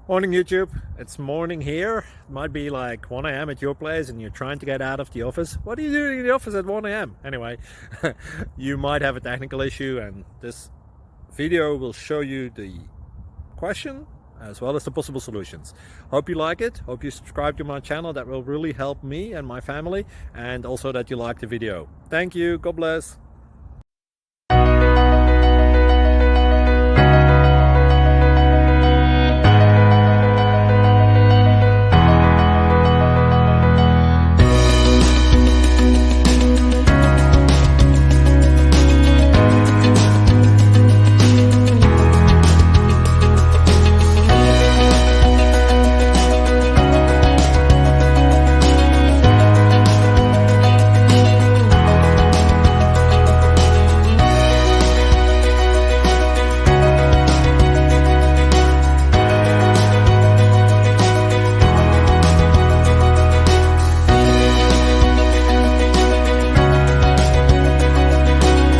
Morning YouTube, it's morning here. It might be like 1 a.m. at your place and you're trying to get out of the office. What are you doing in the office at 1 a.m.? Anyway, you might have a technical issue and this video will show you the question as well as the possible solutions. Hope you like it, hope you subscribe to my channel. That will really help me and my family, and also that you like the video. Thank you, God bless.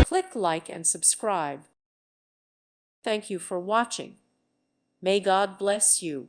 Click like and subscribe. Thank you for watching. May God bless you.